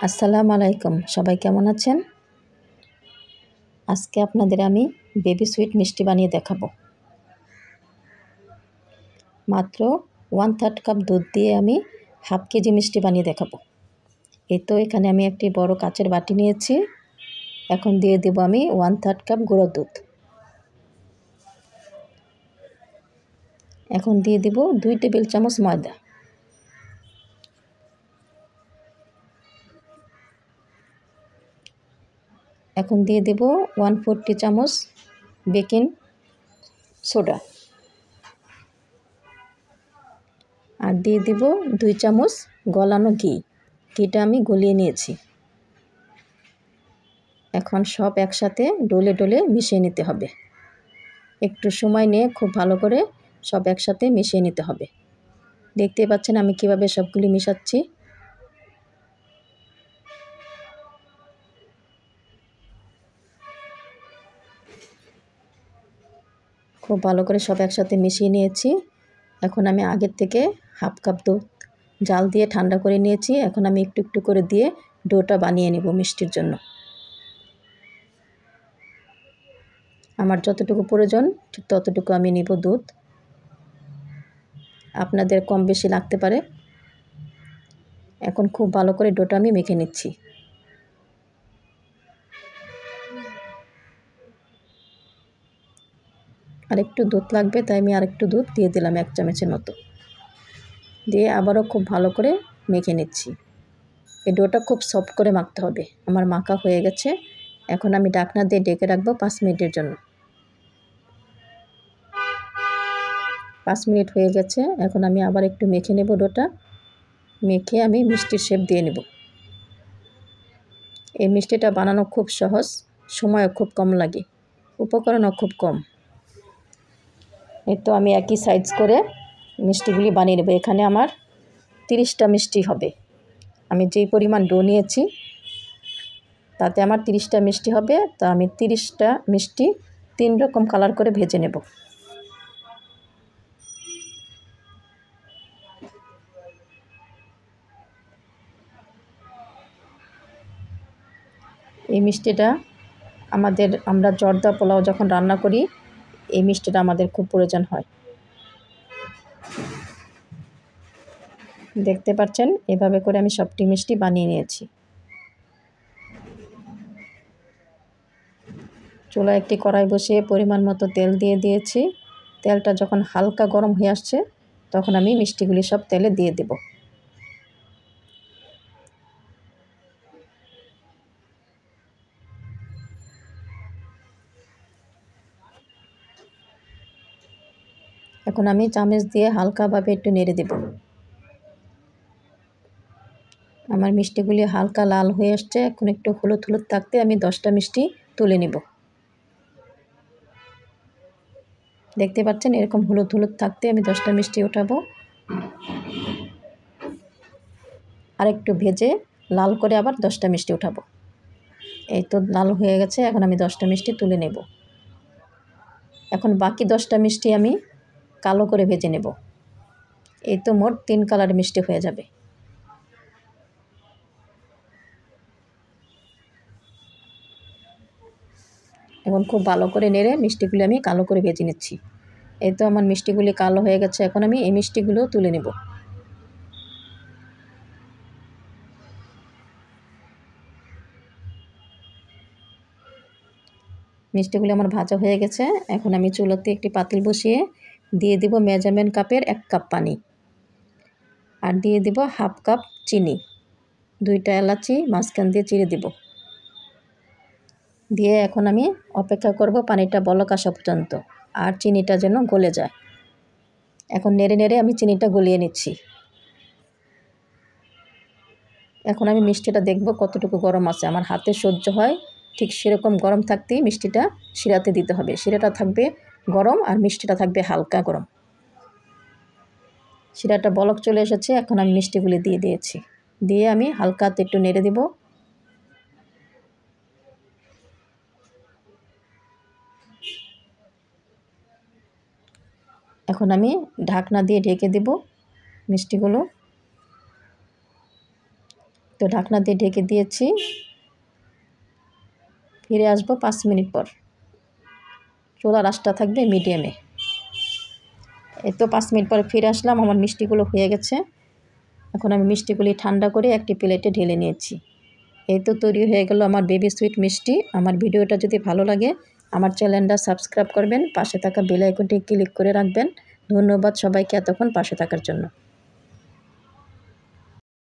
আসসালামু আলাইকুম, সবাই কেমন আছেন? আজকে আপনাদের আমি বেবি সুইট মিষ্টি বানিয়ে দেখাবো। মাত্র 1/3 কাপ দুধ দিয়ে আমি হাফ কেজি মিষ্টি বানিয়ে দেখাবো। এই তো এখানে আমি একটি বড় কাচের বাটি নিয়েছি। এখন দিয়ে দেব আমি 1/3 কাপ গুঁড়ো দুধ। এখন দিয়ে দেব 2 টেবিল চামচ ময়দা। এখন দিয়ে দেব 1/4 চামচ বেকিং সোডা। আর দিয়ে দেব 2 চামচ গলানো ঘি। ঘিটা আমি গলিয়ে নিয়েছি। এখন সব একসাথে ডলে ডলে মিশিয়ে নিতে হবে। একটু সময় নিয়ে খুব ভালো করে সব একসাথে মিশিয়ে নিতে হবে। দেখতে পাচ্ছেন আমি কিভাবে সবগুলি মিশাচ্ছি। খুব ভালো করে সব একসাথে মিশিয়ে নিয়েছি। এখন আমি আগের থেকে হাফ কাপ দুধ জাল দিয়ে ঠান্ডা করে নিয়েছি। এখন আমি একটু একটু করে দিয়ে ডোটা বানিয়ে নেব মিষ্টির জন্য। আমার যতটুকু প্রয়োজন ঠিক ততটুকু আমি নিব দুধ। আপনাদের কম বেশি লাগতে পারে। এখন খুব ভালো করে ডোটা আমি মেখে নিচ্ছি। আরেকটু দুধ লাগবে, তাই আমি আরেকটু দুধ দিয়ে দিলাম 1 চামচের মতো। দিয়ে আবারও খুব ভালো করে মেখে নিচ্ছি। এই ডোটা খুব সফট করে মাখতে হবে। আমার মাখা হয়ে গেছে। এখন আমি ঢাকনা দিয়ে ঢেকে রাখবো 5 মিনিটের জন্য। 5 মিনিট হয়ে গেছে। এখন আমি আবার একটু মেখে নেব ডোটা। মেখে আমি মিষ্টির শেপ দিয়ে নেব। এই মিষ্টিটা বানানো খুব সহজ, সময়ও খুব কম লাগে, উপকরণও খুব কম। এই তো আমি একই সাইজ করে মিষ্টিগুলি বানিয়ে নেব। এখানে আমার 30টা মিষ্টি হবে। আমি যেই পরিমাণ ডো নিয়েছি তাতে আমার 30টা মিষ্টি হবে। তো আমি 30টা মিষ্টি 3 রকম কালার করে ভেজে নেব। এই মিষ্টিটা আমরা জর্দা পোলাও যখন রান্না করি এই মিষ্টিটা আমাদের খুব প্রয়োজন হয়। দেখতে পাচ্ছেন এভাবে করে আমি সবটি মিষ্টি বানিয়ে নিয়েছি। চুলায় একটি কড়াই বসিয়ে পরিমাণ মতো তেল দিয়ে দিয়েছি। তেলটা যখন হালকা গরম হয়ে আসছে তখন আমি মিষ্টিগুলি সব তেলে দিয়ে দেব। এখন আমি চামচ দিয়ে হালকাভাবে একটু নেড়ে দেব। আমার মিষ্টিগুলি হালকা লাল হয়ে আসছে। এখন একটু হলুদ হলুদ থাকতে আমি 10টা মিষ্টি তুলে নেব। দেখতে পাচ্ছেন এরকম হলুদ হলুদ থাকতে আমি 10টা মিষ্টি উঠাবো। আর একটু ভেজে লাল করে আবার 10টা মিষ্টি উঠাবো। এই তো লাল হয়ে গেছে। এখন আমি 10টা মিষ্টি তুলে নেব। এখন বাকি 10টা মিষ্টি আমি কালো করে ভেজে নেব। এই তো মোট 3 কালার মিষ্টি হয়ে যাবে। এখন খুব ভালো করে নেড়ে মিষ্টিগুলি আমি কালো করে ভেজে নিচ্ছি। এই তো আমার মিষ্টিগুলি কালো হয়ে গেছে। এখন আমি এই মিষ্টিগুলো তুলে নেব। মিষ্টিগুলি আমার ভাজা হয়ে গেছে। এখন আমি চুলাতে একটি পাতিল বসিয়ে দিয়ে দেব মেজারমেন্ট কাপের 1 কাপ পানি। আর দিয়ে দেব হাফ কাপ চিনি। 2টা এলাচি মাঝখান দিয়ে চিড়ে দেব। দিয়ে এখন আমি অপেক্ষা করব পানিটা বলক আসা পর্যন্ত আর চিনিটা যেন গলে যায়। এখন নেড়ে নেড়ে আমি চিনিটা গলিয়ে নিচ্ছি। এখন আমি মিষ্টিটা দেখব কতটুকু গরম আছে। আমার হাতে সহ্য হয় ঠিক সেরকম গরম থাকতেই মিষ্টিটা শিরাতে দিতে হবে। শিরাটা থাকবে গরম আর মিষ্টিটা থাকবে হালকা গরম। শিরাটা বলক চলে এসেছে। এখন আমি মিষ্টিগুলি দিয়ে দিয়েছি। দিয়ে আমি হালকা হাতে একটু নেড়ে দেব। এখন আমি ঢাকনা দিয়ে ঢেকে দেব মিষ্টিগুলো। তো ঢাকনা দিয়ে ঢেকে দিয়েছি, ফিরে আসবো 5 মিনিট পর। চুলার আঁচটা থাকবে মিডিয়ামে। এই তো 5 মিনিট পরে ফিরে আসলাম, আমার মিষ্টিগুলো হয়ে গেছে। এখন আমি মিষ্টিগুলি ঠান্ডা করে একটি প্লেটে ঢেলে নিয়েছি। এই তো তৈরি হয়ে গেল আমার বেবি সুইট মিষ্টি। আমার ভিডিওটা যদি ভালো লাগে আমার চ্যানেলটা সাবস্ক্রাইব করবেন, পাশে থাকা বেল আইকনটি ক্লিক করে রাখবেন। ধন্যবাদ সবাইকে এতক্ষণ পাশে থাকার জন্য।